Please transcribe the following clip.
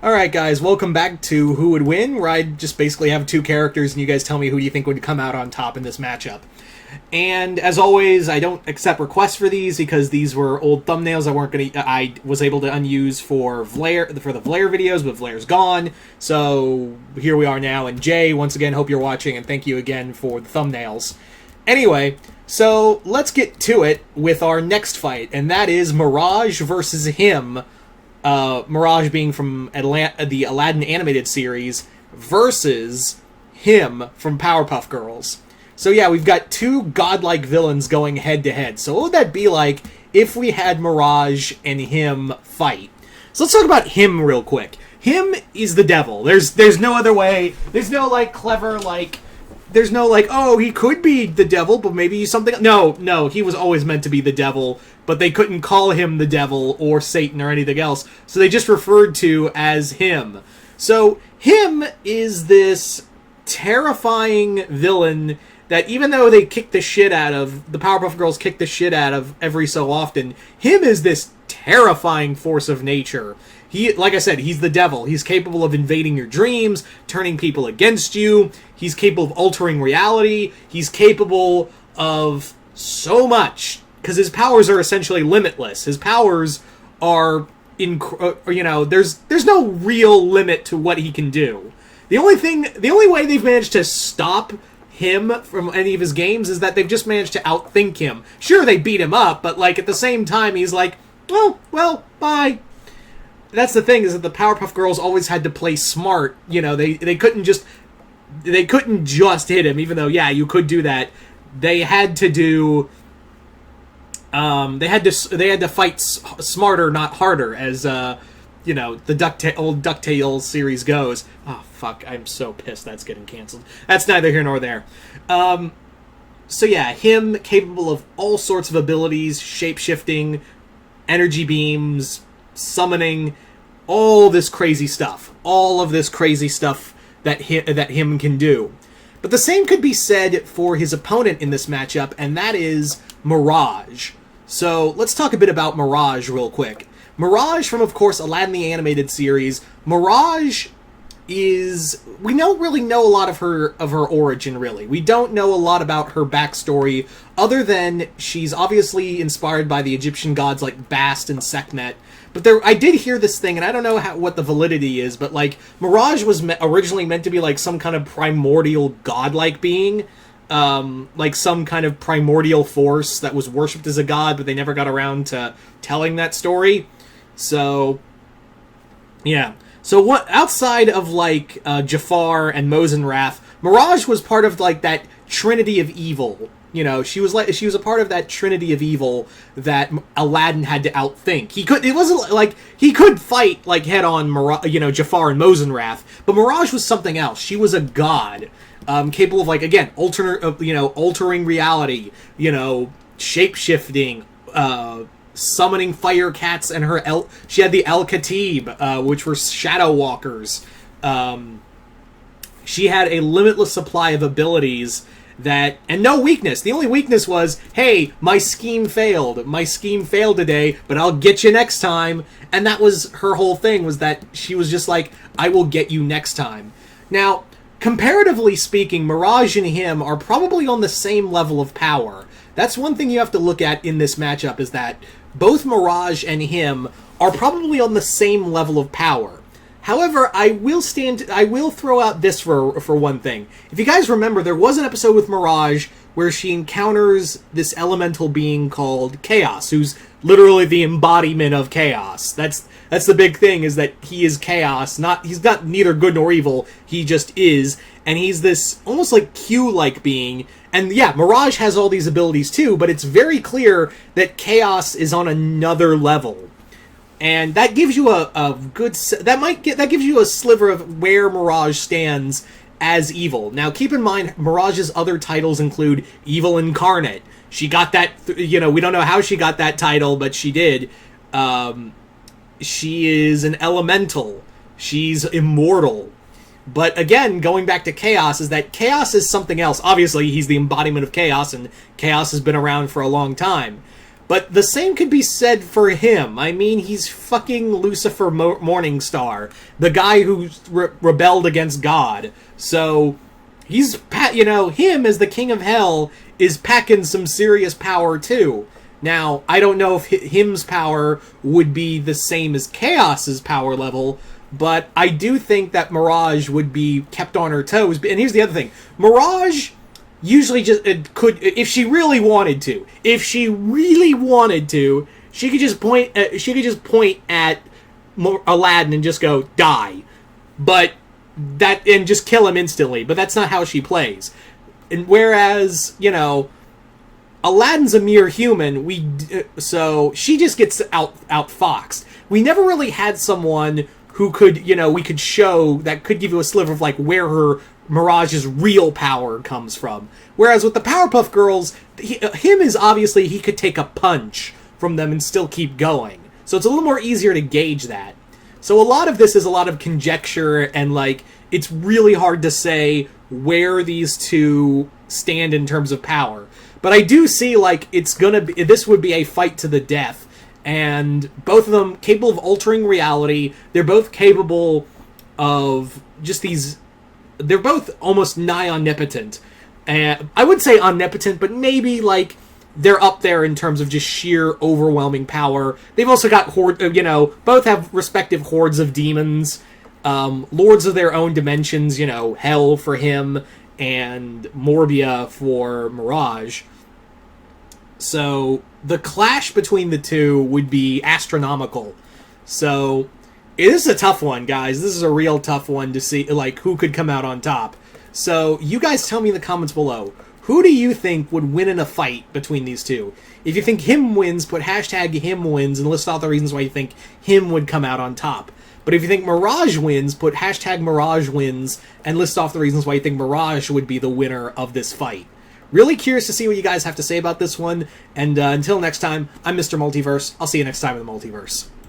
Alright guys, welcome back to Who Would Win, where I just basically have two characters and you guys tell me who you think would come out on top in this matchup. And as always, I don't accept requests for these because these were old thumbnails I was able to unuse for the Vlaire videos, but Vlaire's gone. So here we are now, and Jay, once again, hope you're watching and thank you again for the thumbnails. Anyway, so let's get to it with our next fight, and that is Mirage versus him. Mirage being from the Aladdin animated series versus him from Powerpuff Girls. So yeah, we've got two godlike villains going head to head. So what would that be like if we had Mirage and him fight? So let's talk about him real quick. Him is the devil. There's no other way. There's no clever there's no oh, he could be the devil, but maybe he's something. No, he was always meant to be the devil, but they couldn't call him the devil or Satan or anything else, so they just referred to as him. So him is this terrifying villain that even though they kick the shit out of, the Powerpuff Girls kick the shit out of every so often, him is this terrifying force of nature. He, like I said, he's the devil. He's capable of invading your dreams, turning people against you. He's capable of altering reality. He's capable of so much, because his powers are essentially limitless. His powers are, there's no real limit to what he can do. The only way they've managed to stop him from any of his games is that they've just managed to outthink him. Sure, they beat him up, but at the same time, he's like, oh, well, bye. That's the thing, is that the Powerpuff Girls always had to play smart. They couldn't just hit him, even though, yeah, you could do that. They had to do, they had to fight smarter, not harder, as, the old DuckTales series goes. Oh, fuck, I'm so pissed that's getting canceled. That's neither here nor there. So yeah, him, capable of all sorts of abilities, shape-shifting, energy beams, summoning, all this crazy stuff. All of this crazy stuff that him can do. But the same could be said for his opponent in this matchup, and that is Mirage. So let's talk a bit about Mirage real quick. Mirage from, of course, Aladdin the Animated Series. Mirage is... we don't really know a lot of her origin, really. We don't know a lot about her backstory, other than she's obviously inspired by the Egyptian gods like Bast and Sekhmet. But I did hear this thing, and I don't know what the validity is, but Mirage was originally meant to be some kind of primordial godlike being. Some kind of primordial force that was worshipped as a god, but they never got around to telling that story. So, yeah. So what outside of Jafar and Mosenrath, Mirage was part of that trinity of evil. She was a part of that trinity of evil that Aladdin had to outthink. He could fight head on Jafar and Mosenrath, but Mirage was something else. She was a god, capable of again altering reality, shape-shifting, summoning fire cats, and she had the El-Khatib, which were shadow walkers. She had a limitless supply of abilities and no weakness. The only weakness was, hey, my scheme failed. My scheme failed today, but I'll get you next time. And that was her whole thing, was that she was just I will get you next time. Now, comparatively speaking, Mirage and him are probably on the same level of power. That's one thing you have to look at in this matchup, is that both Mirage and him are probably on the same level of power. However, I will throw out this for one thing. If you guys remember, there was an episode with Mirage where she encounters this elemental being called Chaos, who's literally the embodiment of chaos. That's the big thing, is that he is chaos. He's not neither good nor evil, he just is. And he's this almost Q-like being. And yeah, Mirage has all these abilities too, but it's very clear that Chaos is on another level. And that gives you that gives you a sliver of where Mirage stands as evil. Now, keep in mind, Mirage's other titles include Evil Incarnate. She got that, we don't know how she got that title, but she did. She is an elemental. She's immortal. But again, going back to Chaos, is that Chaos is something else. Obviously, he's the embodiment of Chaos, and Chaos has been around for a long time. But the same could be said for him. I mean, he's fucking Lucifer Morningstar, the guy who rebelled against God. So he's, him as the king of hell is packing some serious power too. Now, I don't know if him's power would be the same as Chaos's power level, but I do think that Mirage would be kept on her toes. And here's the other thing. Mirage usually just could, if she really wanted to, she could just point at Aladdin and just go, die. And just kill him instantly. But that's not how she plays. And whereas, Aladdin's a mere human, so she just gets outfoxed. We never really had someone who could, we could show that could give you a sliver of like where her Mirage's real power comes from. Whereas with the Powerpuff Girls, him is obviously he could take a punch from them and still keep going. So it's a little more easier to gauge that. So a lot of this is a lot of conjecture and like it's really hard to say where these two stand in terms of power. But I do see like this would be a fight to the death. And both of them capable of altering reality. They're both capable of just these. They're both almost nigh omnipotent. And I would say omnipotent, but maybe like they're up there in terms of just sheer overwhelming power. They've also got both have respective hordes of demons, lords of their own dimensions. Hell for him and Morbia for Mirage. So the clash between the two would be astronomical. So this is a tough one, guys. This is a real tough one to see, like, who could come out on top. So you guys tell me in the comments below, who do you think would win in a fight between these two? If you think him wins, put hashtag him wins and list all the reasons why you think him would come out on top. But if you think Mirage wins, put hashtag Mirage wins and list off the reasons why you think Mirage would be the winner of this fight. Really curious to see what you guys have to say about this one. And until next time, I'm Mr. Multiverse. I'll see you next time in the Multiverse.